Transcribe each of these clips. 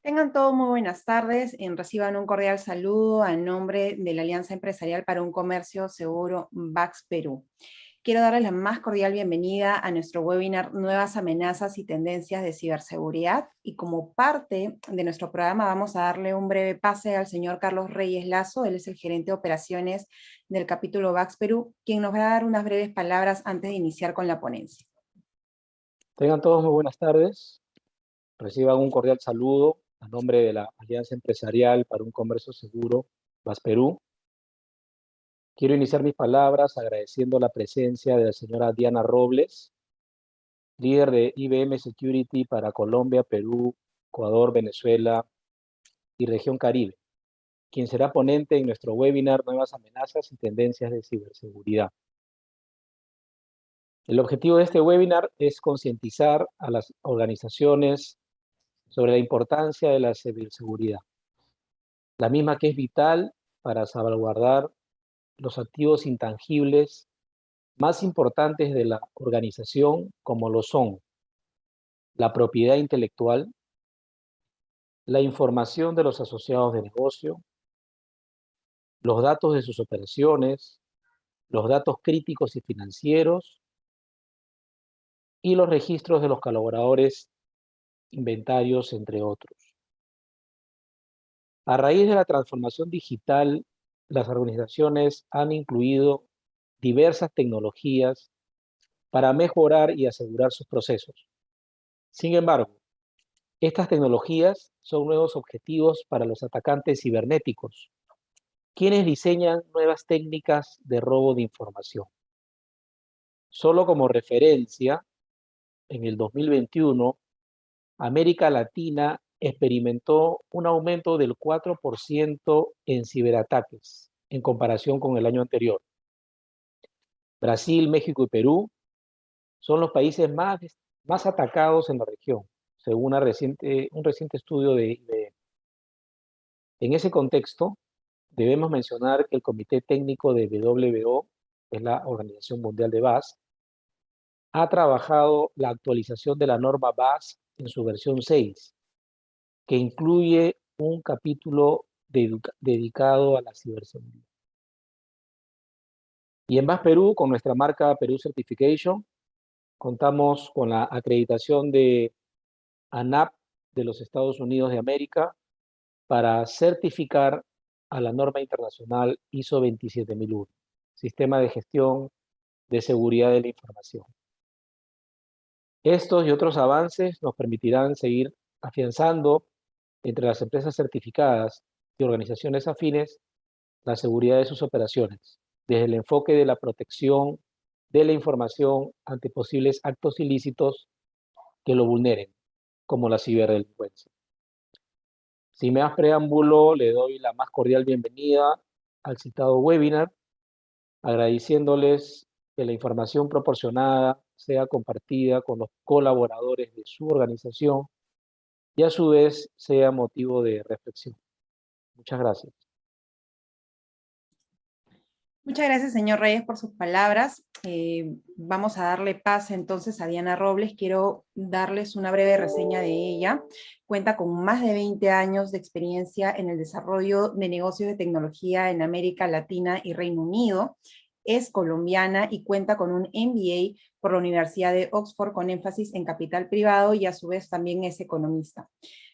Tengan todos muy buenas tardes. Reciban un cordial saludo a nombre de la Alianza Empresarial para un Comercio Seguro VAX Perú. Quiero darles la más cordial bienvenida a nuestro webinar Nuevas amenazas y tendencias de ciberseguridad. Y como parte de nuestro programa vamos a darle un breve pase al señor Carlos Reyes Lazo. Él es el gerente de operaciones del capítulo VAX Perú, quien nos va a dar unas breves palabras antes de iniciar con la ponencia. Tengan todos muy buenas tardes. Reciban un cordial saludo a nombre de la Alianza Empresarial para un Comercio Seguro, VAX Perú. Quiero iniciar mis palabras agradeciendo la presencia de la señora Diana Robles, líder de IBM Security para Colombia, Perú, Ecuador, Venezuela y región Caribe, quien será ponente en nuestro webinar Nuevas amenazas y tendencias de ciberseguridad. El objetivo de este webinar es concientizar a las organizaciones sobre la importancia de la ciberseguridad, la misma que es vital para salvaguardar los activos intangibles más importantes de la organización, como lo son la propiedad intelectual, la información de los asociados de negocio, los datos de sus operaciones, los datos críticos y financieros y los registros de los colaboradores, inventarios, entre otros. A raíz de la transformación digital, las organizaciones han incluido diversas tecnologías para mejorar y asegurar sus procesos. Sin embargo, estas tecnologías son nuevos objetivos para los atacantes cibernéticos, quienes diseñan nuevas técnicas de robo de información. Solo como referencia, en el 2021, América Latina experimentó un aumento del 4% en ciberataques en comparación con el año anterior. Brasil, México y Perú son los países más atacados en la región, según un reciente estudio de IBM. En ese contexto, debemos mencionar que el Comité Técnico de WBO, que es la Organización Mundial de BAS, ha trabajado la actualización de la norma BAS en su versión 6, que incluye un capítulo dedicado a la ciberseguridad. Y en BAS Perú, con nuestra marca Perú Certification, contamos con la acreditación de ANAP de los Estados Unidos de América para certificar a la norma internacional ISO 27001, Sistema de Gestión de Seguridad de la Información. Estos y otros avances nos permitirán seguir afianzando entre las empresas certificadas y organizaciones afines la seguridad de sus operaciones, desde el enfoque de la protección de la información ante posibles actos ilícitos que lo vulneren, como la ciberdelincuencia. Sin más preámbulo, le doy la más cordial bienvenida al citado webinar, agradeciéndoles que la información proporcionada sea compartida con los colaboradores de su organización y a su vez sea motivo de reflexión. Muchas gracias. Muchas gracias, señor Reyes, por sus palabras. Vamos a darle pase entonces a Diana Robles. Quiero darles una breve reseña de ella. Cuenta con más de 20 años de experiencia en el desarrollo de negocios de tecnología en América Latina y Reino Unido. Es colombiana y cuenta con un MBA por la Universidad de Oxford con énfasis en capital privado y a su vez también es economista.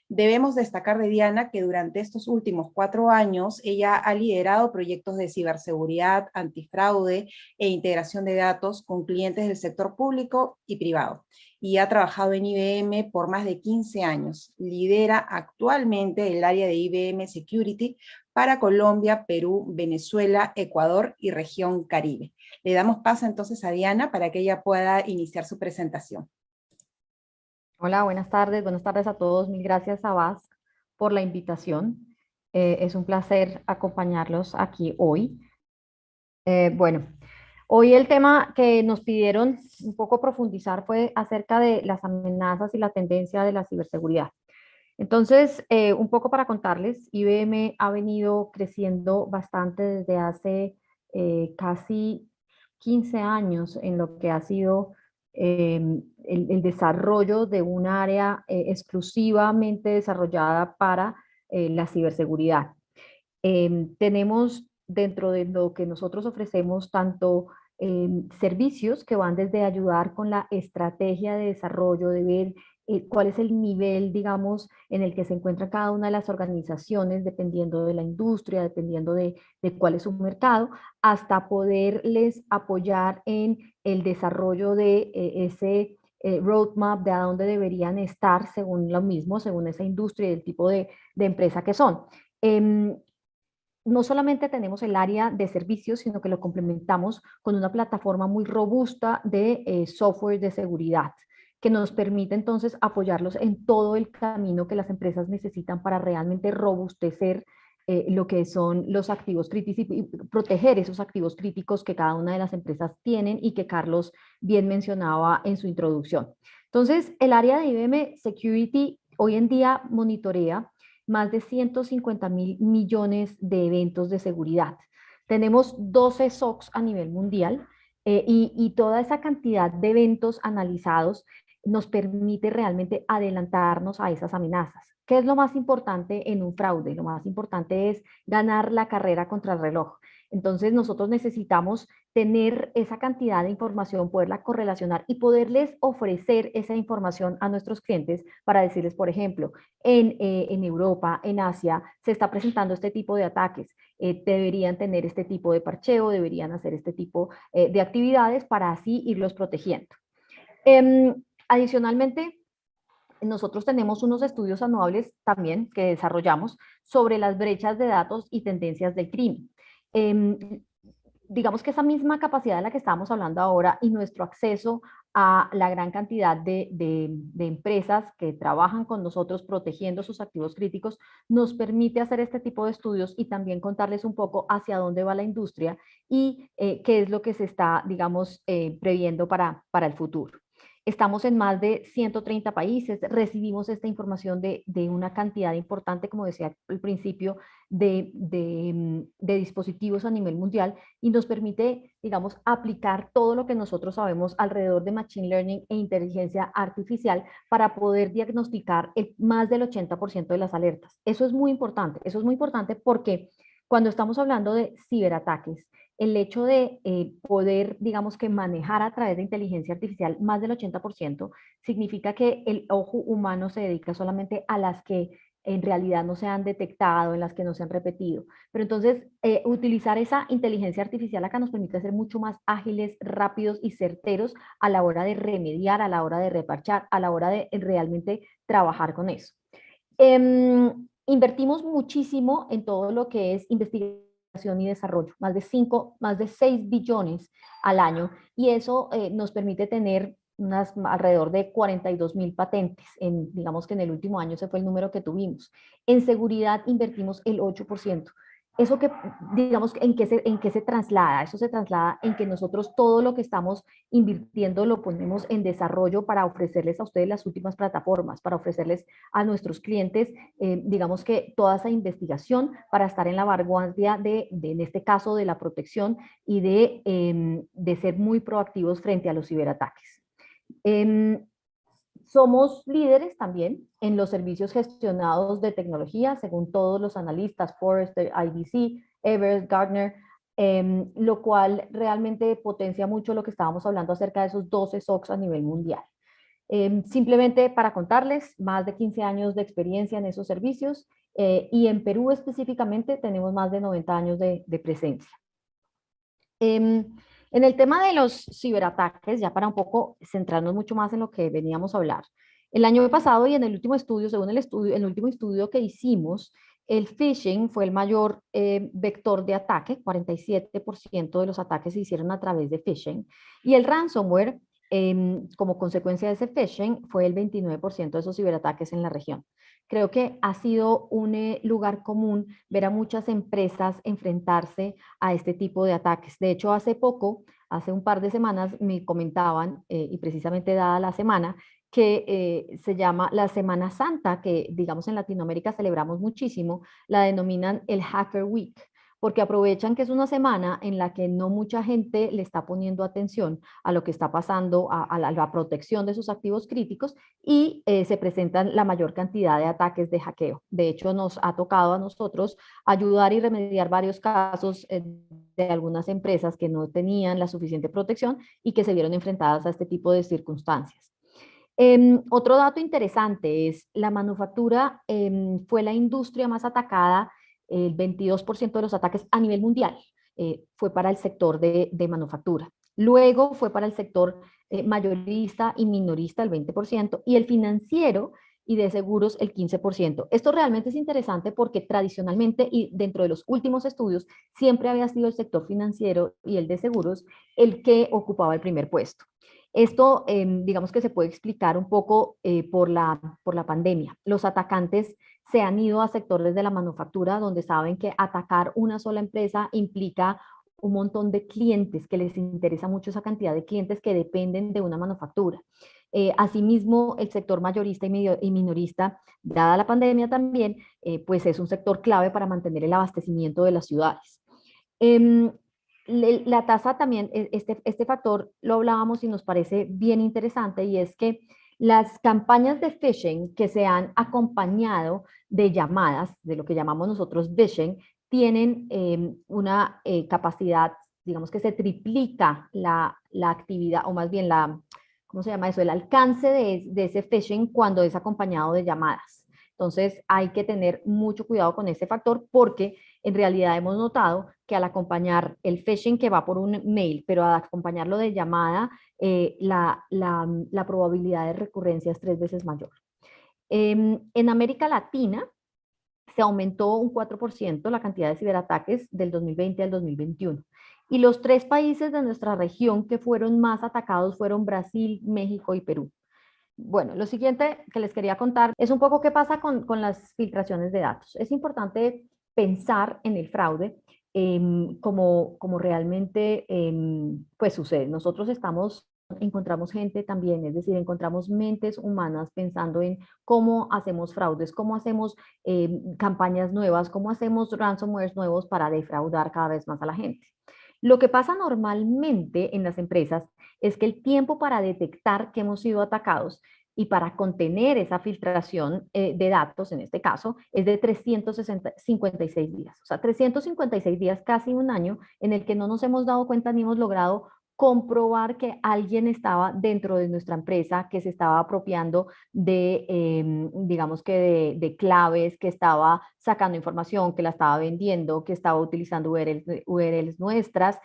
Debemos destacar de Diana que durante estos últimos 4 años ella ha liderado proyectos de ciberseguridad, antifraude e integración de datos con clientes del sector público y privado. Y ha trabajado en IBM por más de 15 años. Lidera actualmente el área de IBM Security para Colombia, Perú, Venezuela, Ecuador y región Caribe. Le damos paso entonces a Diana para que ella pueda iniciar su presentación. Hola, buenas tardes a todos. Mil gracias a VAS por la invitación. Es un placer acompañarlos aquí hoy. Bueno, hoy el tema que nos pidieron un poco profundizar fue acerca de las amenazas y la tendencia de la ciberseguridad. Entonces, un poco para contarles, IBM ha venido creciendo bastante desde hace casi 15 años en lo que ha sido el desarrollo de un área exclusivamente desarrollada para la ciberseguridad. Tenemos dentro de lo que nosotros ofrecemos tanto servicios que van desde ayudar con la estrategia de desarrollo, de ver cuál es el nivel, digamos, en el que se encuentra cada una de las organizaciones, dependiendo de la industria, dependiendo de cuál es su mercado, hasta poderles apoyar en el desarrollo de ese roadmap de a dónde deberían estar según lo mismo, según esa industria y el tipo de empresa que son. No solamente tenemos el área de servicios, sino que lo complementamos con una plataforma muy robusta de software de seguridad, que nos permite entonces apoyarlos en todo el camino que las empresas necesitan para realmente robustecer lo que son los activos críticos y proteger esos activos críticos que cada una de las empresas tienen y que Carlos bien mencionaba en su introducción. Entonces, el área de IBM Security hoy en día monitorea más de 150.000 millones de eventos de seguridad. Tenemos 12 SOCs a nivel mundial y toda esa cantidad de eventos analizados nos permite realmente adelantarnos a esas amenazas. ¿Qué es lo más importante en un fraude? Lo más importante es ganar la carrera contra el reloj. Entonces nosotros necesitamos tener esa cantidad de información, poderla correlacionar y poderles ofrecer esa información a nuestros clientes para decirles, por ejemplo, en Europa, en Asia, se está presentando este tipo de ataques. Deberían tener este tipo de parcheo, deberían hacer este tipo de actividades para así irlos protegiendo. Adicionalmente, nosotros tenemos unos estudios anuales también que desarrollamos sobre las brechas de datos y tendencias del crimen. Digamos que esa misma capacidad de la que estábamos hablando ahora y nuestro acceso a la gran cantidad de empresas que trabajan con nosotros protegiendo sus activos críticos, nos permite hacer este tipo de estudios y también contarles un poco hacia dónde va la industria y qué es lo que se está, digamos, previendo para el futuro. Estamos en más de 130 países, recibimos esta información de una cantidad importante, como decía al principio, de dispositivos a nivel mundial y nos permite, digamos, aplicar todo lo que nosotros sabemos alrededor de Machine Learning e inteligencia artificial para poder diagnosticar más del 80% de las alertas. Eso es muy importante porque cuando estamos hablando de ciberataques, el hecho de poder, digamos que manejar a través de inteligencia artificial más del 80%, significa que el ojo humano se dedica solamente a las que en realidad no se han detectado, en las que no se han repetido. Pero entonces, utilizar esa inteligencia artificial acá nos permite ser mucho más ágiles, rápidos y certeros a la hora de remediar, a la hora de reparchar, a la hora de realmente trabajar con eso. Invertimos muchísimo en todo lo que es investigación y desarrollo, más de 6 billones al año, y eso nos permite tener alrededor de 42.000 patentes, digamos que en el último año ese fue el número que tuvimos. En seguridad invertimos el 8%. Eso que, digamos, ¿en qué se traslada? Eso se traslada en que nosotros todo lo que estamos invirtiendo lo ponemos en desarrollo para ofrecerles a ustedes las últimas plataformas, para ofrecerles a nuestros clientes, digamos que toda esa investigación para estar en la vanguardia en este caso, de la protección y de ser muy proactivos frente a los ciberataques. Somos líderes también en los servicios gestionados de tecnología, según todos los analistas, Forrester, IDC, Everest, Gartner, lo cual realmente potencia mucho lo que estábamos hablando acerca de esos 12 SOCs a nivel mundial. Simplemente para contarles, más de 15 años de experiencia en esos servicios y en Perú específicamente tenemos más de 90 años de presencia. En el tema de los ciberataques, ya para un poco centrarnos mucho más en lo que veníamos a hablar, el año pasado y en el último estudio, según el último estudio que hicimos, el phishing fue el mayor vector de ataque, 47% de los ataques se hicieron a través de phishing, y el ransomware, como consecuencia de ese phishing, fue el 29% de esos ciberataques en la región. Creo que ha sido un lugar común ver a muchas empresas enfrentarse a este tipo de ataques. De hecho, hace un par de semanas, me comentaban, y precisamente dada la semana, que se llama la Semana Santa, que digamos en Latinoamérica celebramos muchísimo, la denominan el Hacker Week, porque aprovechan que es una semana en la que no mucha gente le está poniendo atención a lo que está pasando, a la protección de sus activos críticos y se presentan la mayor cantidad de ataques de hackeo. De hecho, nos ha tocado a nosotros ayudar y remediar varios casos de algunas empresas que no tenían la suficiente protección y que se vieron enfrentadas a este tipo de circunstancias. Otro dato interesante es la manufactura fue la industria más atacada, el 22% de los ataques a nivel mundial fue para el sector de manufactura. Luego fue para el sector mayorista y minorista el 20% y el financiero y de seguros el 15%. Esto realmente es interesante porque tradicionalmente y dentro de los últimos estudios siempre había sido el sector financiero y el de seguros el que ocupaba el primer puesto. Esto, digamos que se puede explicar un poco por la pandemia. Los atacantes se han ido a sectores de la manufactura donde saben que atacar una sola empresa implica un montón de clientes, que les interesa mucho esa cantidad de clientes que dependen de una manufactura. Asimismo, el sector mayorista y minorista, dada la pandemia también, pues es un sector clave para mantener el abastecimiento de las ciudades. La tasa también, este factor lo hablábamos y nos parece bien interesante, y es que las campañas de phishing que se han acompañado de llamadas, de lo que llamamos nosotros phishing, tienen una capacidad, digamos que se triplica la actividad, o más bien ¿cómo se llama eso? El alcance de ese phishing cuando es acompañado de llamadas. Entonces hay que tener mucho cuidado con ese factor porque en realidad hemos notado que al acompañar el phishing que va por un mail, pero al acompañarlo de llamada, la probabilidad de recurrencia es 3 veces mayor. En América Latina se aumentó un 4% la cantidad de ciberataques del 2020 al 2021. Y los 3 países de nuestra región que fueron más atacados fueron Brasil, México y Perú. Bueno, lo siguiente que les quería contar es un poco qué pasa con las filtraciones de datos. Es importante pensar en el fraude como realmente pues sucede. Nosotros encontramos gente también, es decir, encontramos mentes humanas pensando en cómo hacemos fraudes, cómo hacemos campañas nuevas, cómo hacemos ransomware nuevos para defraudar cada vez más a la gente. Lo que pasa normalmente en las empresas es que el tiempo para detectar que hemos sido atacados y para contener esa filtración de datos, en este caso, es de 356 días. O sea, 356 días, casi un año, en el que no nos hemos dado cuenta ni hemos logrado comprobar que alguien estaba dentro de nuestra empresa, que se estaba apropiando digamos que de claves, que estaba sacando información, que la estaba vendiendo, que estaba utilizando URLs nuestras.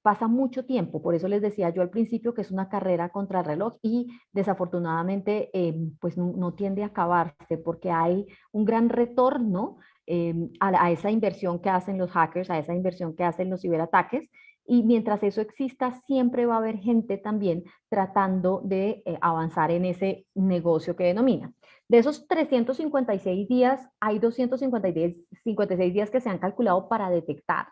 Pasa mucho tiempo, por eso les decía yo al principio que es una carrera contra reloj y desafortunadamente pues no tiende a acabarse porque hay un gran retorno a esa inversión que hacen los hackers, a esa inversión que hacen los ciberataques. Y mientras eso exista, siempre va a haber gente también tratando de avanzar en ese negocio que denomina. De esos 356 días, hay 256 días que se han calculado para detectar,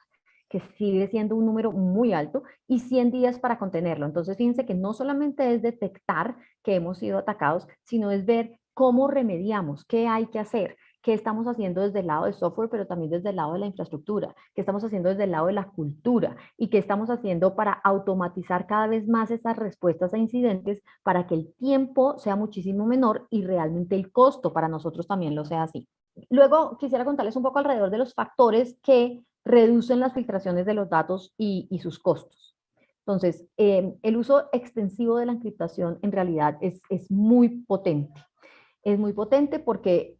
que sigue siendo un número muy alto, y 100 días para contenerlo. Entonces, fíjense que no solamente es detectar que hemos sido atacados, sino es ver cómo remediamos, qué hay que hacer, qué estamos haciendo desde el lado de software, pero también desde el lado de la infraestructura, qué estamos haciendo desde el lado de la cultura y qué estamos haciendo para automatizar cada vez más esas respuestas a incidentes para que el tiempo sea muchísimo menor y realmente el costo para nosotros también lo sea así. Luego quisiera contarles un poco alrededor de los factores que reducen las filtraciones de los datos y sus costos. Entonces, el uso extensivo de la encriptación en realidad es muy potente. Es muy potente porque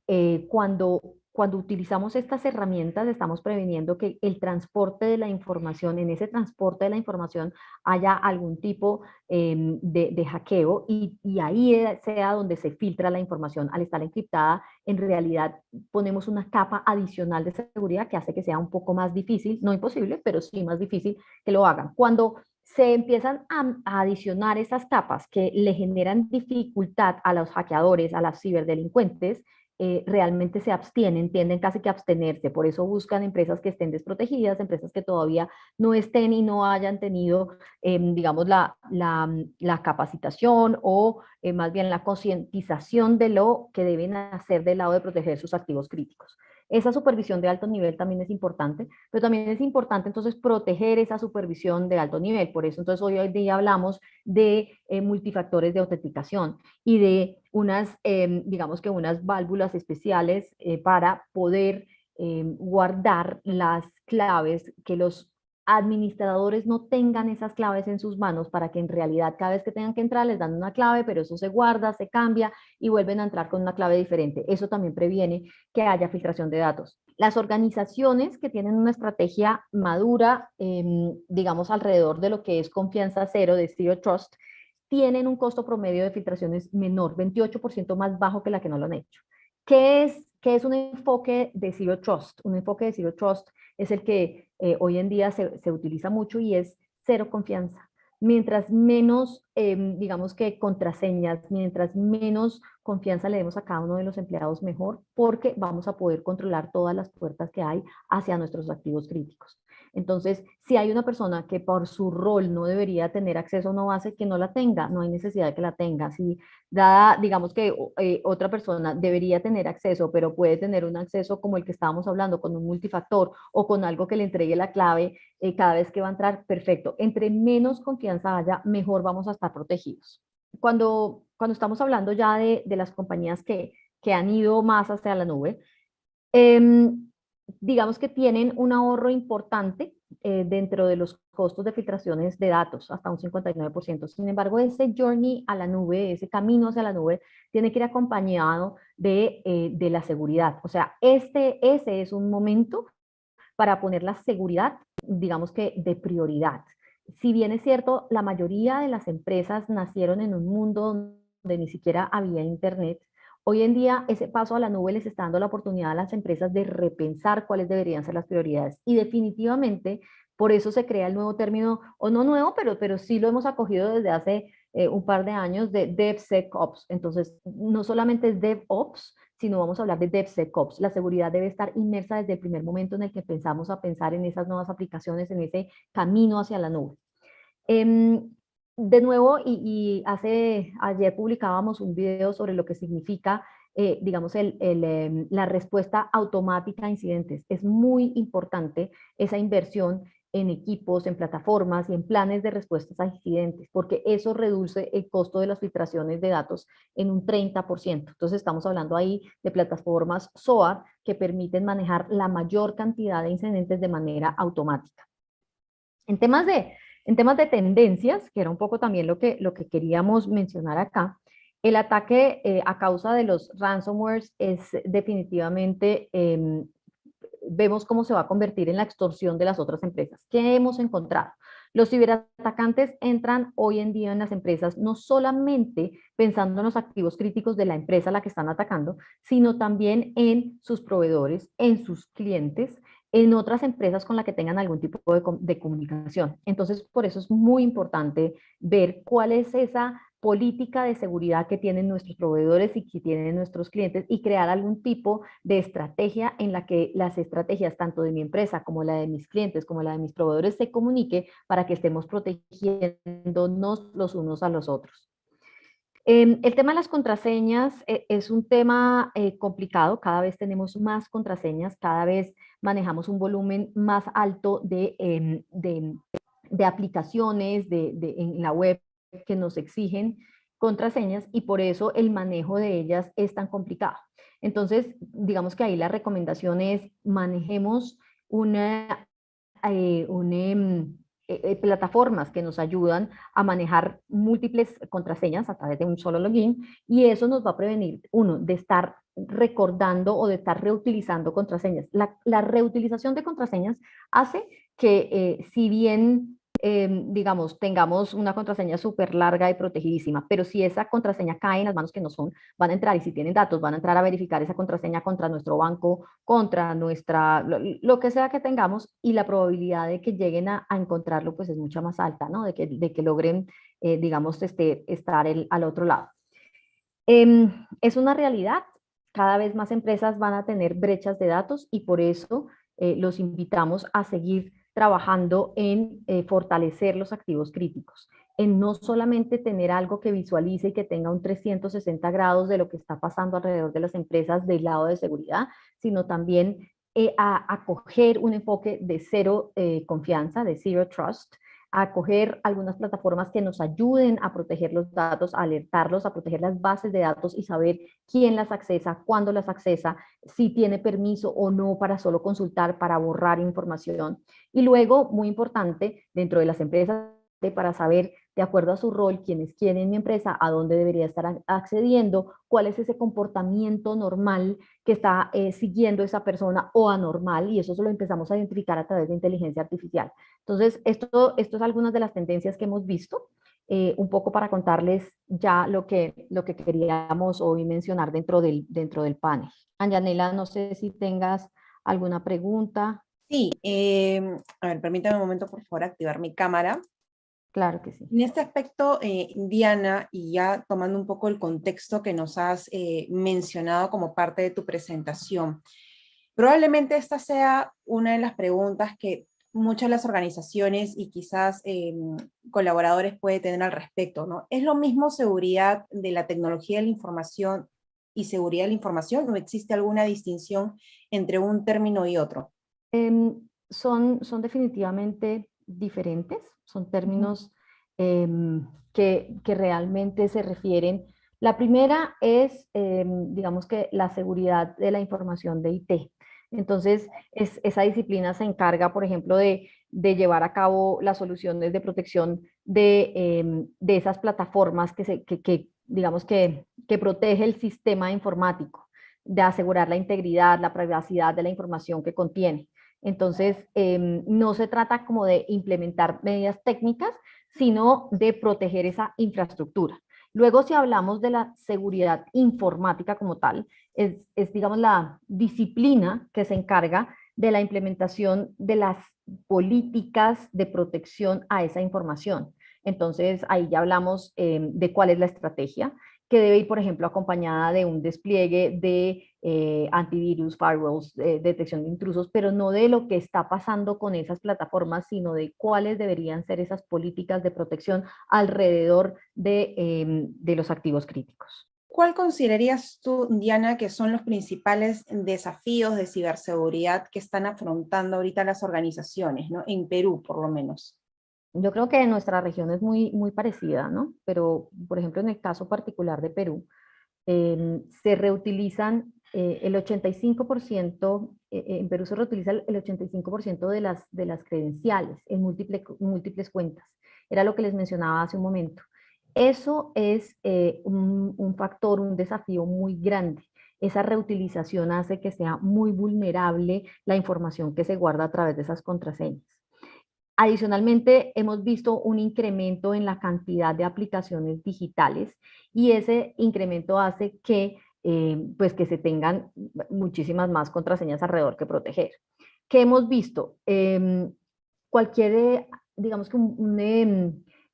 cuando utilizamos estas herramientas estamos previniendo que el transporte de la información, en ese transporte de la información haya algún tipo de hackeo y ahí sea donde se filtra la información. Al estar encriptada, en realidad ponemos una capa adicional de seguridad que hace que sea un poco más difícil, no imposible, pero sí más difícil que lo hagan. Cuando se empiezan a adicionar esas capas que le generan dificultad a los hackeadores, a los ciberdelincuentes, realmente se abstienen, tienden casi que a abstenerse. Por eso buscan empresas que estén desprotegidas, empresas que todavía no estén y no hayan tenido, digamos, la capacitación o más bien la concientización de lo que deben hacer del lado de proteger sus activos críticos. esa supervisión de alto nivel también es importante, pero también es importante entonces proteger esa supervisión de alto nivel. Por eso entonces hoy día hablamos de multifactores de autenticación y de unas, digamos que unas válvulas especiales para poder guardar las claves, que los administradores no tengan esas claves en sus manos para que en realidad cada vez que tengan que entrar les dan una clave, pero eso se guarda, se cambia y vuelven a entrar con una clave diferente. Eso también previene que haya filtración de datos. Las organizaciones que tienen una estrategia madura, digamos alrededor de lo que es confianza cero de Zero Trust, tienen un costo promedio de filtraciones menor, 28% más bajo que la que no lo han hecho. ¿Qué es un enfoque de Zero Trust? Un enfoque de Zero Trust es el que hoy en día se utiliza mucho y es cero confianza. Mientras menos, digamos que contraseñas, mientras menos confianza le demos a cada uno de los empleados, mejor, porque vamos a poder controlar todas las puertas que hay hacia nuestros activos críticos. Entonces, si hay una persona que por su rol no debería tener acceso a una base, que no la tenga, no hay necesidad de que la tenga. Si dada, digamos que otra persona debería tener acceso, pero puede tener un acceso como el que estábamos hablando, con un multifactor o con algo que le entregue la clave cada vez que va a entrar, perfecto. Entre menos confianza haya, mejor vamos a estar protegidos. Cuando estamos hablando ya de las compañías que han ido más hacia la nube, digamos que tienen un ahorro importante dentro de los costos de filtraciones de datos, hasta un 59%. Sin embargo, ese journey a la nube, ese camino hacia la nube, tiene que ir acompañado de la seguridad. O sea, ese es un momento para poner la seguridad, digamos que de prioridad. Si bien es cierto, la mayoría de las empresas nacieron en un mundo donde ni siquiera había internet, hoy en día ese paso a la nube les está dando la oportunidad a las empresas de repensar cuáles deberían ser las prioridades. Y definitivamente por eso se crea el nuevo término, o no nuevo, pero sí lo hemos acogido desde hace un par de años, de DevSecOps. Entonces, no solamente es DevOps, sino vamos a hablar de DevSecOps. La seguridad debe estar inmersa desde el primer momento en el que empezamos a pensar en esas nuevas aplicaciones, en ese camino hacia la nube. De nuevo, ayer publicábamos un video sobre lo que significa, digamos, la respuesta automática a incidentes. Es muy importante esa inversión en equipos, en plataformas y en planes de respuestas a incidentes, porque eso reduce el costo de las filtraciones de datos en un 30%. Entonces estamos hablando ahí de plataformas SOAR que permiten manejar la mayor cantidad de incidentes de manera automática. En temas de tendencias, que era un poco también lo que queríamos mencionar acá, el ataque a causa de los ransomwares es definitivamente, vemos cómo se va a convertir en la extorsión de las otras empresas. ¿Qué hemos encontrado? Los ciberatacantes entran hoy en día en las empresas no solamente pensando en los activos críticos de la empresa a la que están atacando, sino también en sus proveedores, en sus clientes, en otras empresas con las que tengan algún tipo de comunicación. Entonces, por eso es muy importante ver cuál es esa política de seguridad que tienen nuestros proveedores y que tienen nuestros clientes y crear algún tipo de estrategia en la que las estrategias tanto de mi empresa como la de mis clientes como la de mis proveedores se comunique para que estemos protegiéndonos los unos a los otros. El tema de las contraseñas es un tema complicado, cada vez tenemos más contraseñas, cada vez manejamos un volumen más alto de aplicaciones en la web que nos exigen contraseñas y por eso el manejo de ellas es tan complicado. Entonces, digamos que ahí la recomendación es manejemos plataformas que nos ayudan a manejar múltiples contraseñas a través de un solo login y eso nos va a prevenir, uno, de estar recordando o de estar reutilizando contraseñas. La reutilización de contraseñas hace que si bien digamos, tengamos una contraseña súper larga y protegidísima, pero si esa contraseña cae en las manos que no son, van a entrar y si tienen datos, van a entrar a verificar esa contraseña contra nuestro banco, contra lo que sea que tengamos y la probabilidad de que lleguen a encontrarlo pues es mucha más alta, ¿no? De que logren, digamos, estar al otro lado. Es una realidad, cada vez más empresas van a tener brechas de datos y por eso los invitamos a seguir trabajando en fortalecer los activos críticos. en no solamente tener algo que visualice y que tenga un 360 grados de lo que está pasando alrededor de las empresas del lado de seguridad, sino también a coger un enfoque de cero confianza, de zero trust, a coger algunas plataformas que nos ayuden a proteger los datos, a alertarlos, a proteger las bases de datos y saber quién las accesa, cuándo las accesa, si tiene permiso o no para solo consultar, para borrar información. Y luego, muy importante, dentro de las empresas, para saber, de acuerdo a su rol, quién es quién en mi empresa, a dónde debería estar accediendo, cuál es ese comportamiento normal que está siguiendo esa persona o anormal, y eso lo empezamos a identificar a través de inteligencia artificial. Entonces, esto es algunas de las tendencias que hemos visto, un poco para contarles ya lo que queríamos hoy mencionar dentro del panel. Anjanela, no sé si tengas alguna pregunta. Sí, a ver, permítame un momento, por favor, activar mi cámara. Claro que sí. En este aspecto, Diana, y ya tomando un poco el contexto que nos has mencionado como parte de tu presentación, probablemente esta sea una de las preguntas que muchas de las organizaciones y quizás colaboradores pueden tener al respecto, ¿no? ¿Es lo mismo seguridad de la tecnología de la información y seguridad de la información, o existe alguna distinción entre un término y otro? Son definitivamente diferentes, son términos que realmente se refieren. La primera es, digamos que la seguridad de la información de IT. Entonces, esa disciplina se encarga, por ejemplo, de llevar a cabo las soluciones de protección de esas plataformas digamos que protege el sistema informático, de asegurar la integridad, la privacidad de la información que contiene. Entonces, no se trata como de implementar medidas técnicas, sino de proteger esa infraestructura. Luego, si hablamos de la seguridad informática como tal, digamos, la disciplina que se encarga de la implementación de las políticas de protección a esa información. Entonces, ahí ya hablamos de cuál es la estrategia, que debe ir, por ejemplo, acompañada de un despliegue de antivirus, firewalls, detección de intrusos, pero no de lo que está pasando con esas plataformas, sino de cuáles deberían ser esas políticas de protección alrededor de los activos críticos. ¿Cuál considerarías tú, Diana, que son los principales desafíos de ciberseguridad que están afrontando ahorita las organizaciones, ¿no? En Perú, por lo menos. Yo creo que nuestra región es muy parecida, ¿no? Pero, por ejemplo, en el caso particular de Perú, se reutilizan el 85%, en Perú se reutiliza el 85% de las credenciales en múltiples cuentas. Era lo que les mencionaba hace un momento. Eso es un factor, un desafío muy grande. Esa reutilización hace que sea muy vulnerable la información que se guarda a través de esas contraseñas. Adicionalmente, hemos visto un incremento en la cantidad de aplicaciones digitales y ese incremento hace pues que se tengan muchísimas más contraseñas alrededor que proteger. ¿Qué hemos visto? Digamos que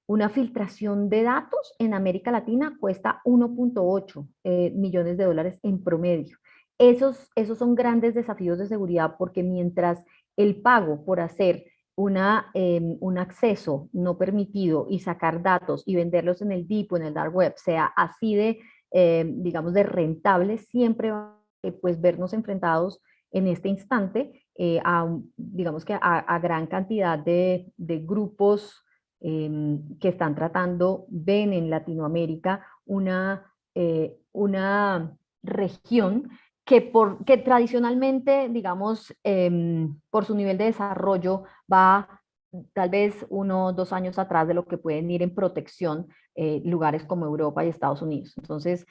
una filtración de datos en América Latina cuesta 1.8 millones de dólares en promedio. Esos son grandes desafíos de seguridad porque mientras el pago por hacer un acceso no permitido y sacar datos y venderlos en el deep o en el dark web sea así digamos, de rentable, siempre va a pues, vernos enfrentados en este instante digamos que a gran cantidad de grupos que están ven en Latinoamérica una región que tradicionalmente, digamos, por su nivel de desarrollo, va tal vez 1 o 2 años atrás de lo que pueden ir en protección lugares como Europa y Estados Unidos. Entonces,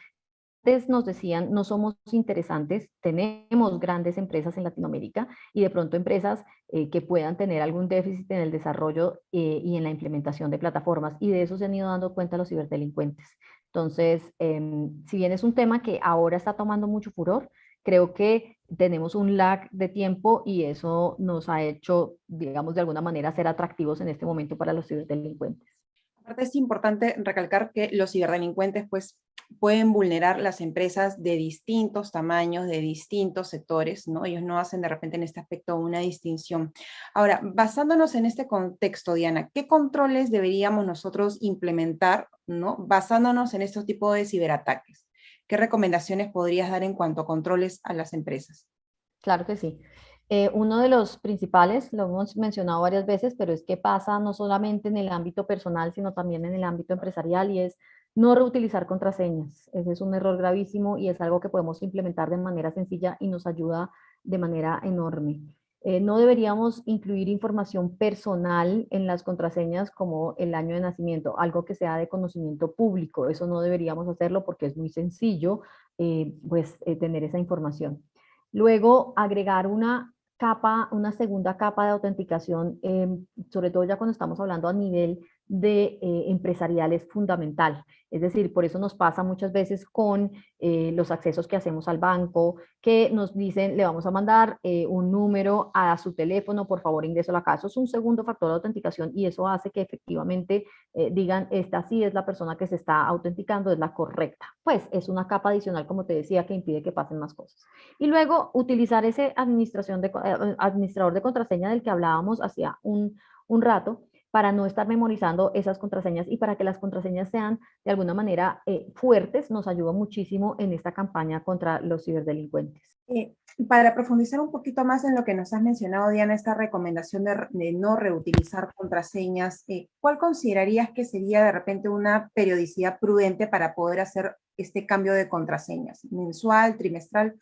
nos decían, no somos interesantes, tenemos grandes empresas en Latinoamérica y de pronto empresas que puedan tener algún déficit en el desarrollo y en la implementación de plataformas, y de eso se han ido dando cuenta los ciberdelincuentes. Entonces, si bien es un tema que ahora está tomando mucho furor, creo que tenemos un lag de tiempo y eso nos ha hecho, digamos, de alguna manera ser atractivos en este momento para los ciberdelincuentes. Es importante recalcar que los ciberdelincuentes pues, pueden vulnerar las empresas de distintos tamaños, de distintos sectores, ¿no? Ellos no hacen de repente en este aspecto una distinción. Ahora, basándonos en este contexto, Diana, ¿qué controles deberíamos nosotros implementar, ¿no? Basándonos en estos tipos de ciberataques? ¿Qué recomendaciones podrías dar en cuanto a controles a las empresas? Claro que sí. Uno de los principales, lo hemos mencionado varias veces, pero es que pasa no solamente en el ámbito personal, sino también en el ámbito empresarial y es no reutilizar contraseñas. Ese es un error gravísimo y es algo que podemos implementar de manera sencilla y nos ayuda de manera enorme. No deberíamos incluir información personal en las contraseñas como el año de nacimiento, algo que sea de conocimiento público. Eso no deberíamos hacerlo porque es muy sencillo tener esa información. Luego, agregar una capa, una segunda capa de autenticación, sobre todo ya cuando estamos hablando a nivel de empresarial es fundamental. Es decir, por eso nos pasa muchas veces con los accesos que hacemos al banco, que nos dicen, le vamos a mandar un número a su teléfono, por favor ingrésalo acá. Eso es un segundo factor de autenticación y eso hace que efectivamente digan, esta sí es la persona que se está autenticando, es la correcta. Pues es una capa adicional, como te decía, que impide que pasen más cosas. Y luego utilizar ese administrador de contraseña del que hablábamos hacía un rato, para no estar memorizando esas contraseñas y para que las contraseñas sean de alguna manera fuertes, nos ayuda muchísimo en esta campaña contra los ciberdelincuentes. Para profundizar un poquito más en lo que nos has mencionado, Diana, esta recomendación de no reutilizar contraseñas, ¿cuál considerarías que sería de repente una periodicidad prudente para poder hacer este cambio de contraseñas? ¿Mensual, trimestral?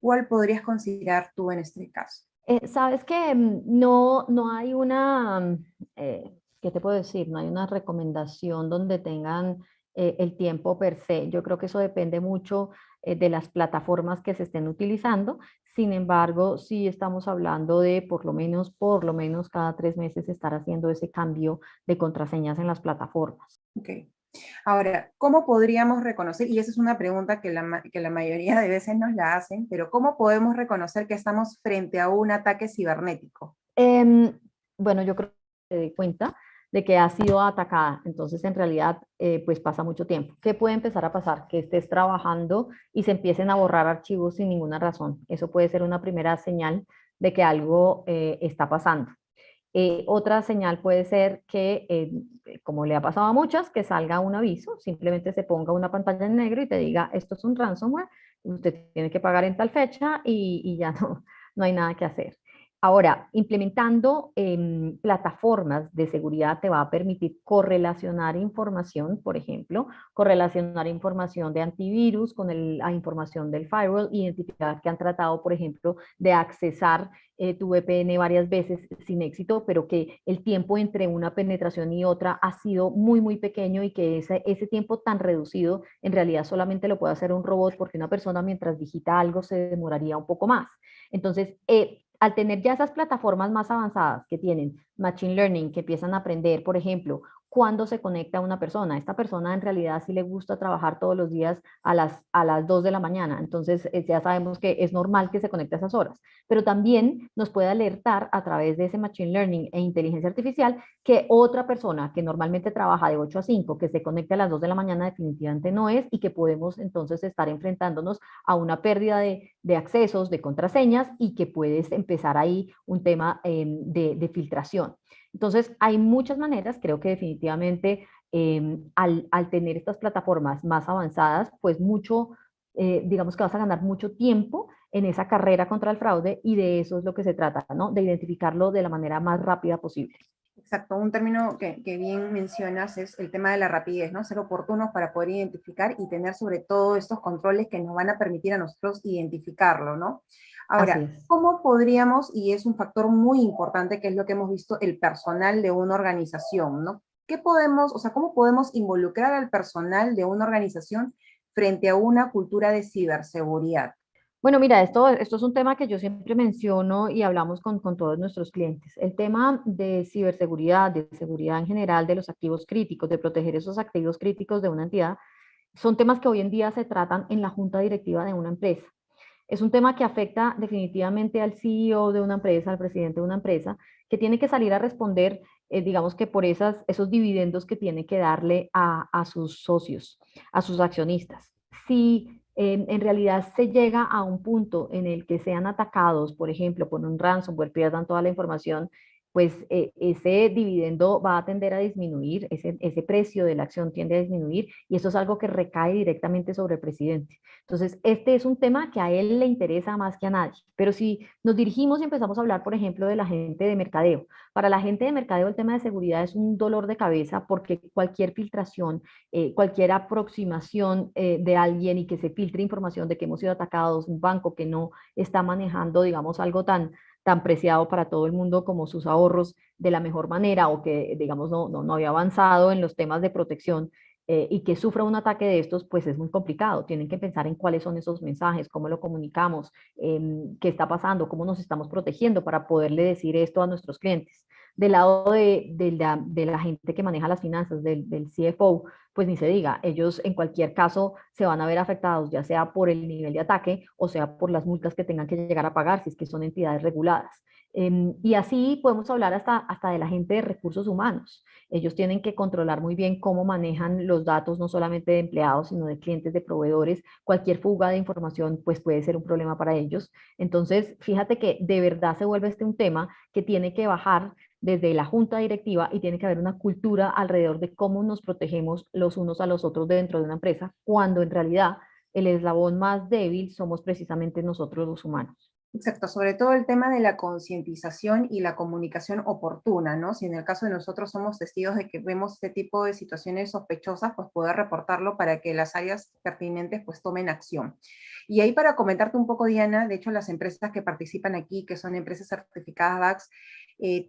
¿Cuál podrías considerar tú en este caso? Sabes que no hay una, ¿qué te puedo decir? No hay una recomendación donde tengan el tiempo per se. Yo creo que eso depende mucho de las plataformas que se estén utilizando. Sin embargo, sí estamos hablando de por lo menos cada 3 meses estar haciendo ese cambio de contraseñas en las plataformas. Ok. Ahora, ¿cómo podríamos reconocer? Y esa es una pregunta que la mayoría de veces nos la hacen, pero ¿cómo podemos reconocer que estamos frente a un ataque cibernético? Bueno, yo creo que te di cuenta de que ha sido atacada, entonces en realidad pues pasa mucho tiempo. ¿Qué puede empezar a pasar? Que estés trabajando y se empiecen a borrar archivos sin ninguna razón. Eso puede ser una primera señal de que algo está pasando. Otra señal puede ser que, como le ha pasado a muchas, que salga un aviso, simplemente se ponga una pantalla en negro y te diga, esto es un ransomware, usted tiene que pagar en tal fecha y ya no hay nada que hacer. Ahora, implementando plataformas de seguridad te va a permitir correlacionar información, por ejemplo, correlacionar información de antivirus con la información del firewall, identificar que han tratado, por ejemplo, de accesar tu VPN varias veces sin éxito, pero que el tiempo entre una penetración y otra ha sido muy pequeño y que ese tiempo tan reducido en realidad solamente lo puede hacer un robot porque una persona mientras digita algo se demoraría un poco más. Entonces, al tener ya esas plataformas más avanzadas que tienen Machine Learning, que empiezan a aprender, por ejemplo, cuándo se conecta una persona. Esta persona en realidad sí le gusta trabajar todos los días a las 2 de la mañana, entonces ya sabemos que es normal que se conecte a esas horas, pero también nos puede alertar a través de ese Machine Learning e inteligencia artificial que otra persona que normalmente trabaja de 8 a 5, que se conecte a las 2 de la mañana definitivamente no es y que podemos entonces estar enfrentándonos a una pérdida de accesos, de contraseñas y que puedes empezar ahí un tema de filtración. Entonces, hay muchas maneras, creo que definitivamente al tener estas plataformas más avanzadas, pues digamos que vas a ganar mucho tiempo en esa carrera contra el fraude y de eso es lo que se trata, ¿no? De identificarlo de la manera más rápida posible. Exacto, un término que bien mencionas es el tema de la rapidez, ¿no? Ser oportunos para poder identificar y tener sobre todo estos controles que nos van a permitir a nosotros identificarlo, ¿no? Ahora, ¿cómo podríamos, y es un factor muy importante, que es lo que hemos visto, el personal de una organización, ¿no? ¿Qué podemos, o sea, cómo podemos involucrar al personal de una organización frente a una cultura de ciberseguridad? Bueno, mira, esto es un tema que yo siempre menciono y hablamos con todos nuestros clientes. El tema de ciberseguridad, de seguridad en general, de los activos críticos, de proteger esos activos críticos de una entidad, son temas que hoy en día se tratan en la junta directiva de una empresa. Es un tema que afecta definitivamente al CEO de una empresa, al presidente de una empresa, que tiene que salir a responder, digamos que por esos dividendos que tiene que darle a sus socios, a sus accionistas. Si en realidad se llega a un punto en el que sean atacados, por ejemplo, por un ransomware, pierdan toda la información, pues ese dividendo va a tender a disminuir, ese precio de la acción tiende a disminuir y eso es algo que recae directamente sobre el presidente. Entonces, este es un tema que a él le interesa más que a nadie. Pero si nos dirigimos y empezamos a hablar, por ejemplo, de la gente de mercadeo, para la gente de mercadeo el tema de seguridad es un dolor de cabeza porque cualquier filtración, cualquier aproximación de alguien y que se filtre información de que hemos sido atacados, un banco que no está manejando, digamos, algo tan preciado para todo el mundo como sus ahorros de la mejor manera o que, digamos, no había avanzado en los temas de protección y que sufra un ataque de estos, pues es muy complicado. Tienen que pensar en cuáles son esos mensajes, cómo lo comunicamos, qué está pasando, cómo nos estamos protegiendo para poderle decir esto a nuestros clientes. Del lado de la gente que maneja las finanzas, del CFO, pues ni se diga, ellos en cualquier caso se van a ver afectados, ya sea por el nivel de ataque o sea por las multas que tengan que llegar a pagar si es que son entidades reguladas. Y así podemos hablar hasta de la gente de recursos humanos. Ellos tienen que controlar muy bien cómo manejan los datos, no solamente de empleados, sino de clientes, de proveedores. Cualquier fuga de información pues puede ser un problema para ellos. Entonces, fíjate que de verdad se vuelve este un tema que tiene que bajar desde la junta directiva y tiene que haber una cultura alrededor de cómo nos protegemos los unos a los otros dentro de una empresa, cuando en realidad el eslabón más débil somos precisamente nosotros los humanos. Exacto, sobre todo el tema de la concientización y la comunicación oportuna, ¿no? Si en el caso de nosotros somos testigos de que vemos este tipo de situaciones sospechosas, pues poder reportarlo para que las áreas pertinentes pues tomen acción. Y ahí para comentarte un poco, Diana, de hecho las empresas que participan aquí, que son empresas certificadas VAX,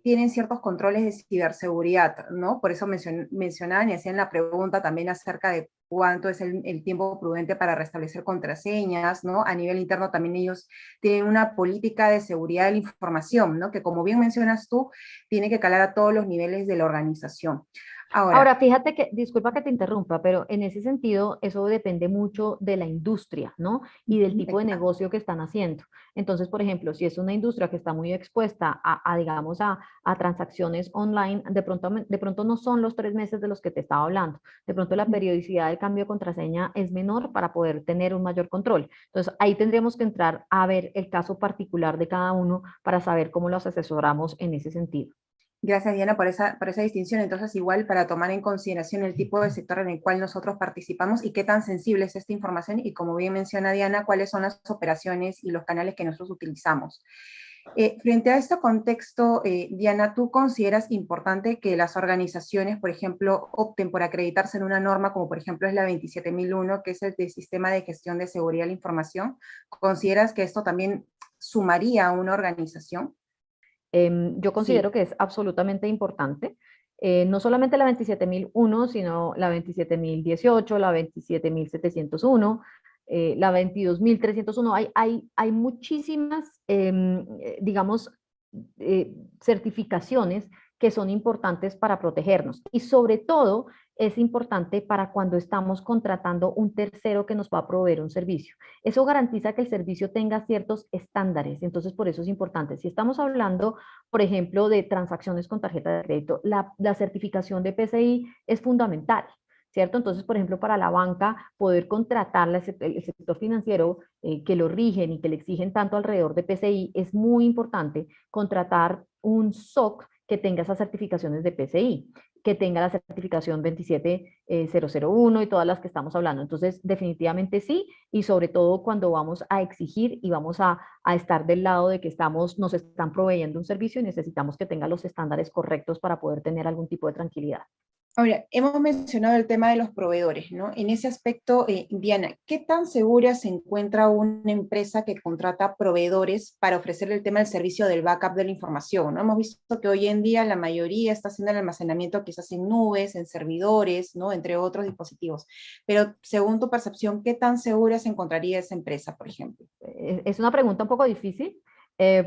tienen ciertos controles de ciberseguridad, ¿no? Por eso mencionaban y hacían la pregunta también acerca de cuánto es el tiempo prudente para restablecer contraseñas, ¿no? A nivel interno también ellos tienen una política de seguridad de la información, ¿no? Que como bien mencionas tú, tiene que calar a todos los niveles de la organización. Ahora, fíjate que, disculpa que te interrumpa, pero en ese sentido, eso depende mucho de la industria, ¿no? Y del tipo de negocio que están haciendo. Entonces, por ejemplo, si es una industria que está muy expuesta digamos, a transacciones online, de pronto no son los 3 meses de los que te estaba hablando. De pronto la periodicidad del cambio de contraseña es menor para poder tener un mayor control. Entonces, ahí tendríamos que entrar a ver el caso particular de cada uno para saber cómo los asesoramos en ese sentido. Gracias, Diana, por esa distinción. Entonces, igual para tomar en consideración el tipo de sector en el cual nosotros participamos y qué tan sensible es esta información y, como bien menciona Diana, cuáles son las operaciones y los canales que nosotros utilizamos. Frente a este contexto, Diana, ¿tú consideras importante que las organizaciones, por ejemplo, opten por acreditarse en una norma como, por ejemplo, es la 27001, que es el del Sistema de Gestión de Seguridad de la Información? ¿Consideras que esto también sumaría a una organización? Yo Sí. considero que es absolutamente importante, no solamente la 27001, sino la 27018, la 27701, la 22301. Hay muchísimas, digamos, certificaciones que son importantes para protegernos y sobre todo es importante para cuando estamos contratando un tercero que nos va a proveer un servicio. Eso garantiza que el servicio tenga ciertos estándares, entonces por eso es importante. Si estamos hablando, por ejemplo, de transacciones con tarjeta de crédito, la certificación de PCI es fundamental. ¿Cierto? Entonces, por ejemplo, para la banca, poder contratar el sector financiero que lo rigen y que le exigen tanto alrededor de PCI, es muy importante contratar un SOC que tenga esas certificaciones de PCI, que tenga la certificación 27001 y todas las que estamos hablando. Entonces, definitivamente sí, y sobre todo cuando vamos a exigir y vamos a estar del lado de que nos están proveyendo un servicio y necesitamos que tenga los estándares correctos para poder tener algún tipo de tranquilidad. Ahora, hemos mencionado el tema de los proveedores, ¿no? En ese aspecto, Diana, ¿qué tan segura se encuentra una empresa que contrata proveedores para ofrecer el tema del servicio del backup de la información, ¿no? Hemos visto que hoy en día la mayoría está haciendo el almacenamiento quizás en nubes, en servidores, ¿no? Entre otros dispositivos. Pero según tu percepción, ¿qué tan segura se encontraría esa empresa, por ejemplo? Es una pregunta un poco difícil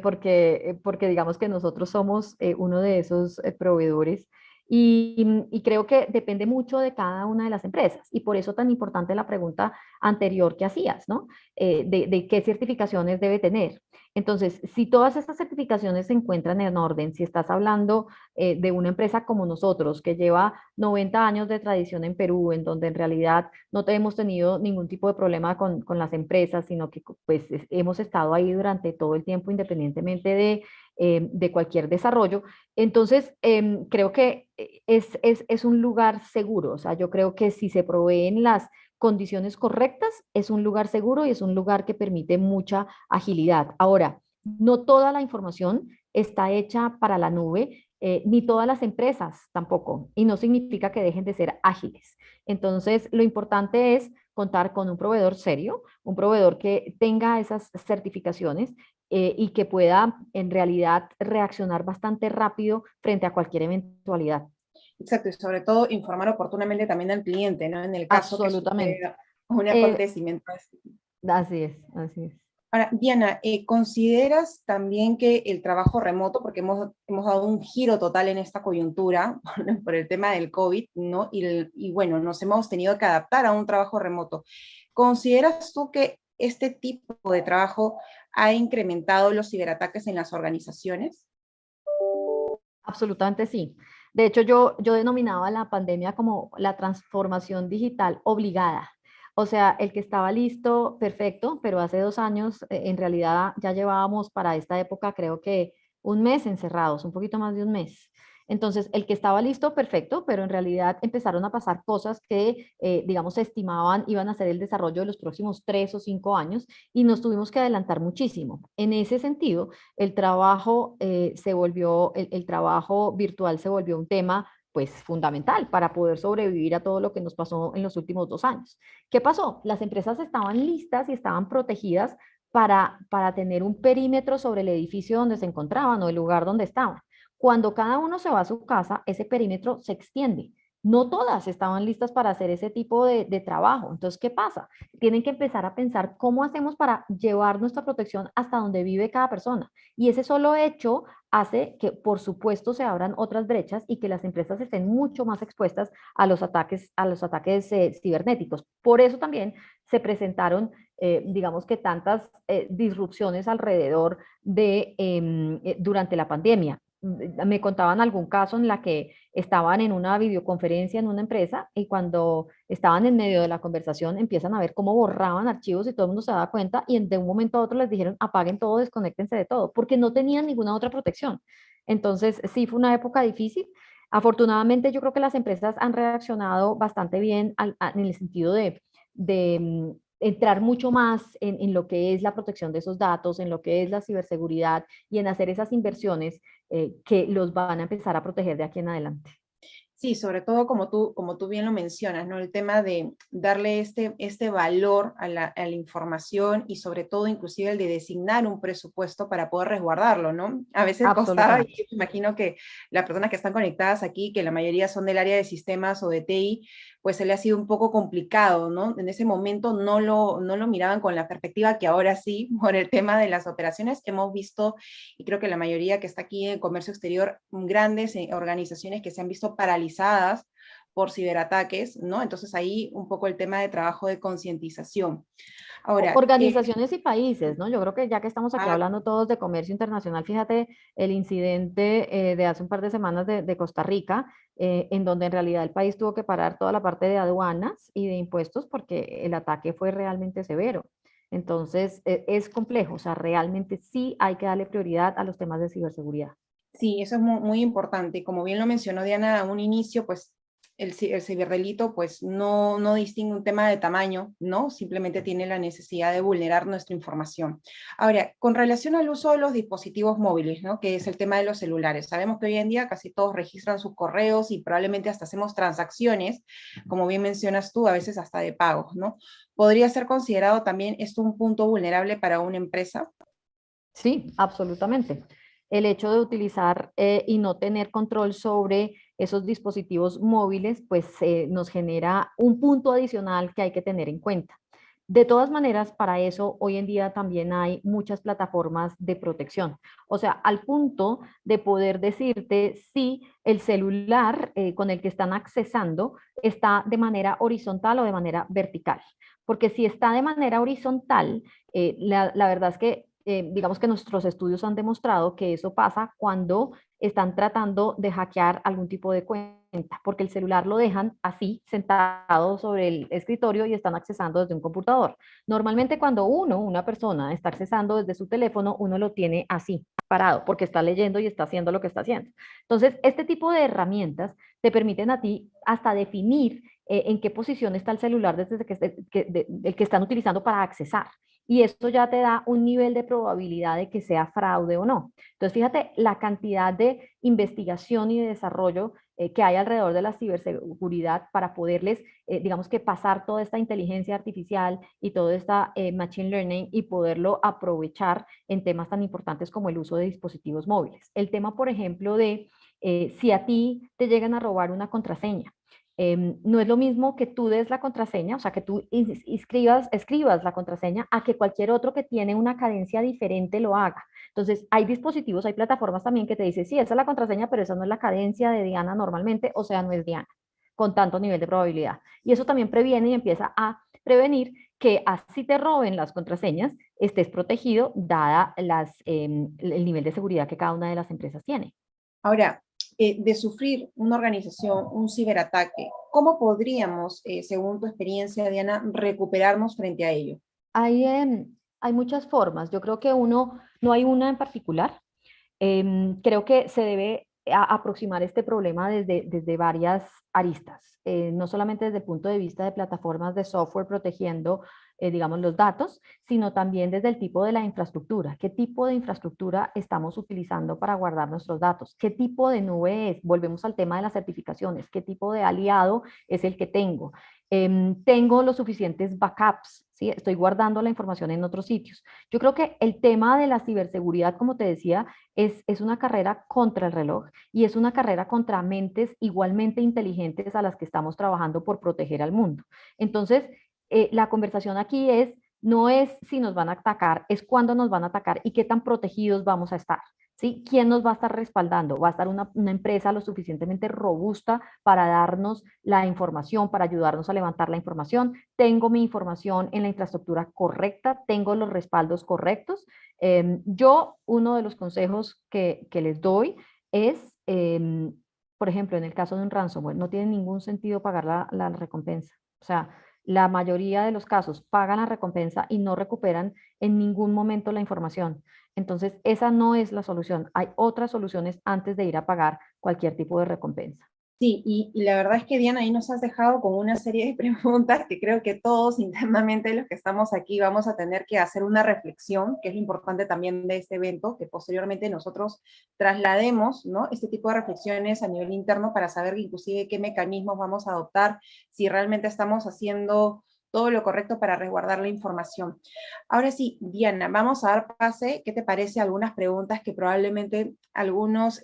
porque digamos que nosotros somos uno de esos proveedores y creo que depende mucho de cada una de las empresas y por eso tan importante la pregunta anterior que hacías, ¿no? De qué certificaciones debe tener. Entonces, si todas estas certificaciones se encuentran en orden, si estás hablando de una empresa como nosotros, que lleva 90 años de tradición en Perú, en donde en realidad no hemos tenido ningún tipo de problema con las empresas, sino que pues hemos estado ahí durante todo el tiempo, independientemente de cualquier desarrollo. Entonces, creo que es un lugar seguro. O sea, yo creo que si se proveen las condiciones correctas, es un lugar seguro y es un lugar que permite mucha agilidad. Ahora, no toda la información está hecha para la nube, ni todas las empresas tampoco, y no significa que dejen de ser ágiles. Entonces, lo importante es contar con un proveedor serio, un proveedor que tenga esas certificaciones y que pueda en realidad reaccionar bastante rápido frente a cualquier eventualidad. Exacto, y sobre todo informar oportunamente también al cliente, ¿no? En el caso que Absolutamente. suceda un Eh, acontecimiento así. Así es, así es. Ahora, Diana, ¿consideras también que el trabajo remoto, porque hemos dado un giro total en esta coyuntura por el tema del COVID, ¿no? Y bueno, nos hemos tenido que adaptar a un trabajo remoto. ¿Consideras tú que este tipo de trabajo ha incrementado los ciberataques en las organizaciones? Absolutamente sí. De hecho, yo denominaba la pandemia como la transformación digital obligada. O sea, el que estaba listo, perfecto, pero hace 2 años en realidad ya llevábamos para esta época creo que un mes encerrados, un poquito más de un mes. Entonces, el que estaba listo, perfecto, pero en realidad empezaron a pasar cosas que, digamos, se estimaban iban a ser el desarrollo de los próximos 3 o 5 años y nos tuvimos que adelantar muchísimo. En ese sentido, el trabajo el trabajo virtual se volvió un tema pues fundamental para poder sobrevivir a todo lo que nos pasó en los últimos 2 años. ¿Qué pasó? Las empresas estaban listas y estaban protegidas para tener un perímetro sobre el edificio donde se encontraban o el lugar donde estaban. Cuando cada uno se va a su casa, ese perímetro se extiende. No todas estaban listas para hacer ese tipo de trabajo. Entonces, ¿qué pasa? Tienen que empezar a pensar cómo hacemos para llevar nuestra protección hasta donde vive cada persona. Y ese solo hecho hace que, por supuesto, se abran otras brechas y que las empresas estén mucho más expuestas a los ataques cibernéticos. Por eso también se presentaron, digamos que tantas disrupciones alrededor durante la pandemia. Me contaban algún caso en la que estaban en una videoconferencia en una empresa y cuando estaban en medio de la conversación empiezan a ver cómo borraban archivos y todo el mundo se daba cuenta y de un momento a otro les dijeron apaguen todo, desconéctense de todo, porque no tenían ninguna otra protección. Entonces, sí fue una época difícil. Afortunadamente, yo creo que las empresas han reaccionado bastante bien en el sentido de entrar mucho más en lo que es la protección de esos datos, en lo que es la ciberseguridad y en hacer esas inversiones que los van a empezar a proteger de aquí en adelante. Sí, sobre todo como tú bien lo mencionas, ¿no? El tema de darle este valor a la información y sobre todo inclusive el de designar un presupuesto para poder resguardarlo, ¿no? A veces costaba, y Absolutamente. yo imagino que las personas que están conectadas aquí, que la mayoría son del área de sistemas o de TI, pues se le ha sido un poco complicado, ¿no? En ese momento no lo miraban con la perspectiva que ahora sí, por el tema de las operaciones, hemos visto, y creo que la mayoría que está aquí en comercio exterior, grandes organizaciones que se han visto paralizadas por ciberataques, ¿no? Entonces ahí un poco el tema de trabajo de concientización. Ahora, Organizaciones y países, ¿no? Yo creo que ya que estamos aquí ah, hablando todos de comercio internacional, fíjate el incidente de hace un par de semanas de Costa Rica, en donde en realidad el país tuvo que parar toda la parte de aduanas y de impuestos porque el ataque fue realmente severo. Entonces, es complejo, o sea, realmente sí hay que darle prioridad a los temas de ciberseguridad. sí, eso es muy importante. Como bien lo mencionó Diana a un inicio, pues el ciberdelito pues no distingue un tema de tamaño, ¿no? Simplemente tiene la necesidad de vulnerar nuestra información. Ahora, con relación al uso de los dispositivos móviles, ¿no? Que es el tema de los celulares. Sabemos que hoy en día casi todos registran sus correos y probablemente hasta hacemos transacciones, como bien mencionas tú, a veces hasta de pagos, ¿no? ¿Podría ser considerado también esto un punto vulnerable para una empresa? Sí, absolutamente. El hecho de utilizar y no tener control sobre esos dispositivos móviles, pues nos genera un punto adicional que hay que tener en cuenta. De todas maneras, para eso hoy en día también hay muchas plataformas de protección. O sea, al punto de poder decirte si el celular con el que están accesando está de manera horizontal o de manera vertical. Porque si está de manera horizontal, la verdad es que digamos que nuestros estudios han demostrado que eso pasa cuando están tratando de hackear algún tipo de cuenta, porque el celular lo dejan así, sentado sobre el escritorio y están accesando desde un computador. Normalmente cuando una persona está accesando desde su teléfono, uno lo tiene así, parado, porque está leyendo y está haciendo lo que está haciendo. Entonces, este tipo de herramientas te permiten a ti hasta definir en qué posición está el celular desde el que están utilizando para accesar. Y esto ya te da un nivel de probabilidad de que sea fraude o no. Entonces, fíjate la cantidad de investigación y de desarrollo que hay alrededor de la ciberseguridad para poderles, digamos que pasar toda esta inteligencia artificial y toda esta machine learning y poderlo aprovechar en temas tan importantes como el uso de dispositivos móviles. El tema, por ejemplo, de si a ti te llegan a robar una contraseña, no es lo mismo que tú des la contraseña, o sea, que tú escribas la contraseña, a que cualquier otro que tiene una cadencia diferente lo haga. Entonces, hay dispositivos, hay plataformas también que te dicen, sí, esa es la contraseña, pero esa no es la cadencia de Diana normalmente, o sea, no es Diana, con tanto nivel de probabilidad. Y eso también previene y empieza a prevenir que así te roben las contraseñas, estés protegido dada el nivel de seguridad que cada una de las empresas tiene. Ahora, de sufrir una organización, un ciberataque, ¿cómo podríamos, según tu experiencia, Diana, recuperarnos frente a ello? Hay muchas formas. Yo creo que no hay una en particular. Creo que se debe aproximar este problema desde varias aristas, no solamente desde el punto de vista de plataformas de software protegiendo, digamos, los datos, sino también desde el tipo de la infraestructura. ¿Qué tipo de infraestructura estamos utilizando para guardar nuestros datos? ¿Qué tipo de nube es? Volvemos al tema de las certificaciones. ¿Qué tipo de aliado es el que tengo? Tengo los suficientes backups, ¿sí? Estoy guardando la información en otros sitios. Yo creo que el tema de la ciberseguridad, como te decía, es una carrera contra el reloj y es una carrera contra mentes igualmente inteligentes a las que estamos trabajando por proteger al mundo. Entonces, la conversación aquí no es si nos van a atacar, es cuándo nos van a atacar y qué tan protegidos vamos a estar. ¿Sí? ¿Quién nos va a estar respaldando? ¿Va a estar una empresa lo suficientemente robusta para darnos la información, para ayudarnos a levantar la información? ¿Tengo mi información en la infraestructura correcta? ¿Tengo los respaldos correctos? Uno de los consejos que les doy es, por ejemplo, en el caso de un ransomware, no tiene ningún sentido pagar la recompensa. O sea, la mayoría de los casos pagan la recompensa y no recuperan en ningún momento la información. Entonces, esa no es la solución. Hay otras soluciones antes de ir a pagar cualquier tipo de recompensa. Sí, y la verdad es que Diana, ahí nos has dejado con una serie de preguntas que creo que todos internamente los que estamos aquí vamos a tener que hacer una reflexión, que es lo importante también de este evento, que posteriormente nosotros traslademos, ¿no?, este tipo de reflexiones a nivel interno para saber inclusive qué mecanismos vamos a adoptar, si realmente estamos haciendo todo lo correcto para resguardar la información. Ahora sí, Diana, vamos a dar pase, ¿qué te parece? Algunas preguntas que probablemente algunos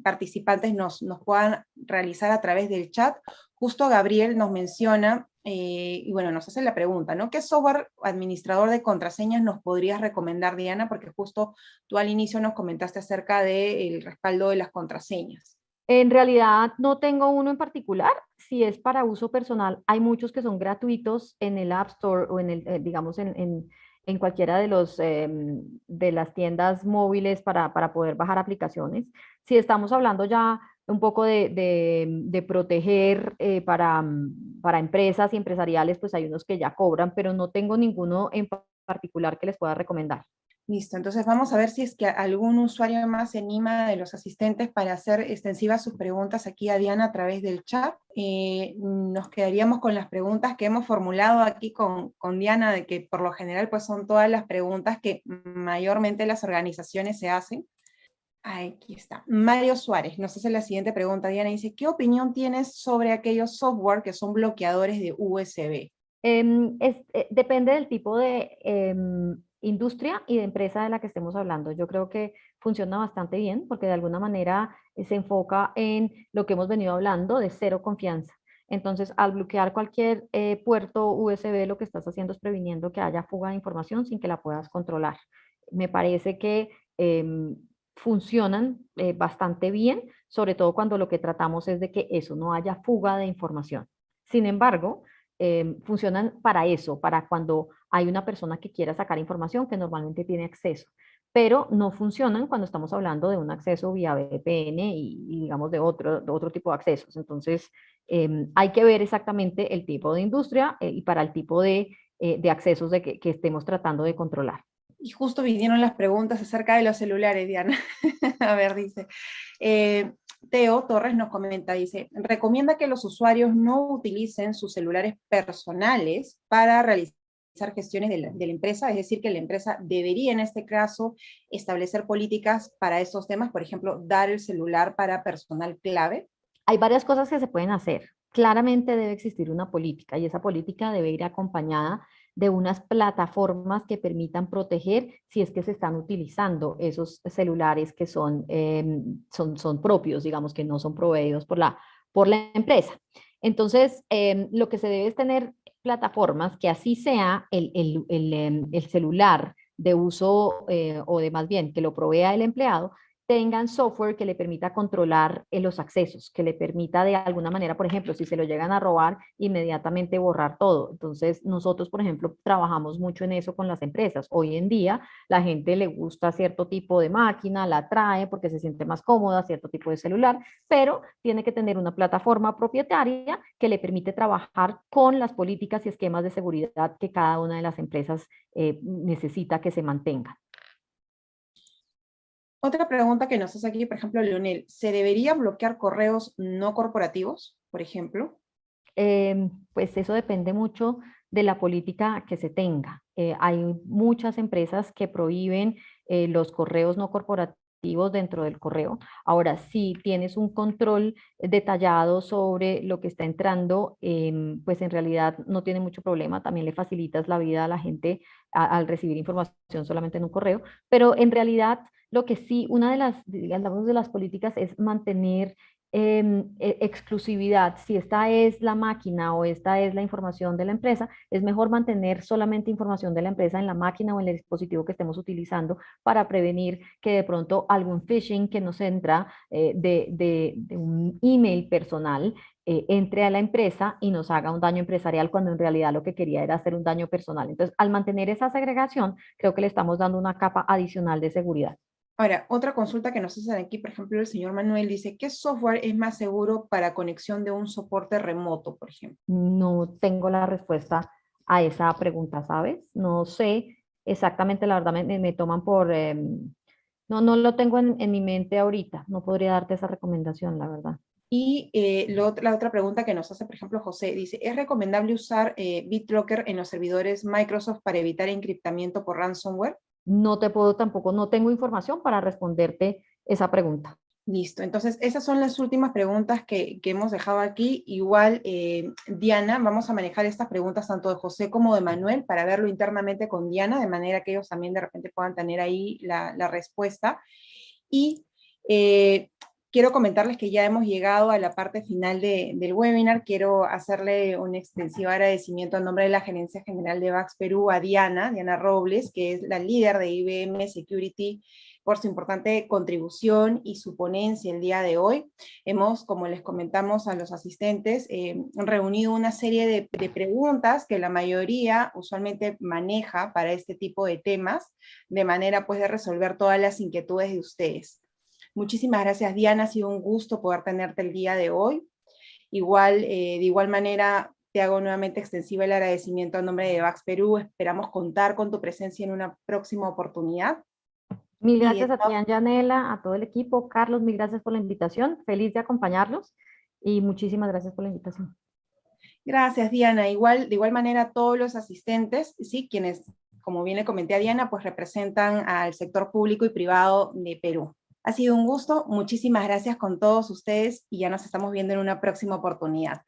participantes nos puedan realizar a través del chat. Justo Gabriel nos menciona, y bueno, nos hace la pregunta, ¿no? ¿Qué software administrador de contraseñas nos podrías recomendar, Diana? Porque justo tú al inicio nos comentaste acerca del respaldo de las contraseñas. En realidad no tengo uno en particular. Si es para uso personal, hay muchos que son gratuitos en el App Store o digamos, en cualquiera de las tiendas móviles para poder bajar aplicaciones. Si estamos hablando ya un poco de proteger para empresas y empresariales, pues hay unos que ya cobran, pero no tengo ninguno en particular que les pueda recomendar. Listo, entonces vamos a ver si es que algún usuario más se anima de los asistentes para hacer extensivas sus preguntas aquí a Diana a través del chat. Nos quedaríamos con las preguntas que hemos formulado aquí con Diana, de que por lo general pues son todas las preguntas que mayormente las organizaciones se hacen. Aquí está. Mario Suárez nos hace la siguiente pregunta. Diana dice, ¿qué opinión tienes sobre aquellos software que son bloqueadores de USB? Depende del tipo de industria y de empresa de la que estemos hablando. Yo creo que funciona bastante bien porque de alguna manera se enfoca en lo que hemos venido hablando de cero confianza. Entonces, al bloquear cualquier puerto USB, lo que estás haciendo es previniendo que haya fuga de información sin que la puedas controlar. Me parece que funcionan bastante bien, sobre todo cuando lo que tratamos es de que eso no haya fuga de información. Sin embargo, funcionan para eso, para cuando hay una persona que quiera sacar información que normalmente tiene acceso, pero no funcionan cuando estamos hablando de un acceso vía VPN y digamos de otro tipo de accesos. Entonces, hay que ver exactamente el tipo de industria y para el tipo de accesos que estemos tratando de controlar. Y justo vinieron las preguntas acerca de los celulares, Diana. A ver, dice, Teo Torres nos comenta, dice, recomienda que los usuarios no utilicen sus celulares personales para realizar gestiones de la empresa, es decir, que la empresa debería en este caso establecer políticas para estos temas, por ejemplo, dar el celular para personal clave. Hay varias cosas que se pueden hacer. Claramente debe existir una política y esa política debe ir acompañada de unas plataformas que permitan proteger si es que se están utilizando esos celulares que son propios, digamos que no son proveídos por la empresa. Entonces, lo que se debe es tener plataformas que así sea el celular de uso o de más bien que lo provea el empleado, tengan software que le permita controlar los accesos, que le permita de alguna manera, por ejemplo, si se lo llegan a robar, inmediatamente borrar todo. Entonces, nosotros, por ejemplo, trabajamos mucho en eso con las empresas. Hoy en día, la gente le gusta cierto tipo de máquina, la trae porque se siente más cómoda, cierto tipo de celular, pero tiene que tener una plataforma propietaria que le permite trabajar con las políticas y esquemas de seguridad que cada una de las empresas necesita que se mantengan. Otra pregunta que nos hace aquí, por ejemplo, Leonel, ¿se debería bloquear correos no corporativos, por ejemplo? Pues eso depende mucho de la política que se tenga. Hay muchas empresas que prohíben los correos no corporativos dentro del correo. Ahora, si tienes un control detallado sobre lo que está entrando, pues en realidad no tiene mucho problema. También le facilitas la vida a la gente al recibir información solamente en un correo. Pero en realidad, lo que sí, una de digamos, de las políticas es mantener exclusividad. Si esta es la máquina o esta es la información de la empresa, es mejor mantener solamente información de la empresa en la máquina o en el dispositivo que estemos utilizando para prevenir que de pronto algún phishing que nos entra de un email personal entre a la empresa y nos haga un daño empresarial cuando en realidad lo que quería era hacer un daño personal. Entonces, al mantener esa segregación, creo que le estamos dando una capa adicional de seguridad. Ahora, otra consulta que nos hacen aquí, por ejemplo, el señor Manuel dice, ¿qué software es más seguro para conexión de un soporte remoto, por ejemplo? No tengo la respuesta a esa pregunta, ¿sabes? No sé exactamente, la verdad me toman por... no lo tengo en mi mente ahorita, no podría darte esa recomendación, la verdad. Y la otra pregunta que nos hace, por ejemplo, José, dice, ¿es recomendable usar BitLocker en los servidores Microsoft para evitar encriptamiento por ransomware? No te puedo tampoco, no tengo información para responderte esa pregunta. Listo, entonces esas son las últimas preguntas que hemos dejado aquí. Igual, Diana, vamos a manejar estas preguntas tanto de José como de Manuel para verlo internamente con Diana, de manera que ellos también de repente puedan tener ahí la respuesta. Y quiero comentarles que ya hemos llegado a la parte final del webinar. Quiero hacerle un extensivo agradecimiento en nombre de la Gerencia General de VAX Perú a Diana Robles, que es la líder de IBM Security, por su importante contribución y su ponencia el día de hoy. Hemos, como les comentamos a los asistentes, reunido una serie de preguntas que la mayoría usualmente maneja para este tipo de temas, de manera pues de resolver todas las inquietudes de ustedes. Muchísimas gracias, Diana, ha sido un gusto poder tenerte el día de hoy. Igual, de igual manera, te hago nuevamente extensivo el agradecimiento en nombre de VAX Perú. Esperamos contar con tu presencia en una próxima oportunidad. Mil gracias a ti, Anjanela, a todo el equipo. Carlos, mil gracias por la invitación. Feliz de acompañarlos y muchísimas gracias por la invitación. Gracias, Diana. Igual, de igual manera, todos los asistentes, ¿sí? Quienes, como bien le comenté a Diana, pues representan al sector público y privado de Perú. Ha sido un gusto. Muchísimas gracias con todos ustedes y ya nos estamos viendo en una próxima oportunidad.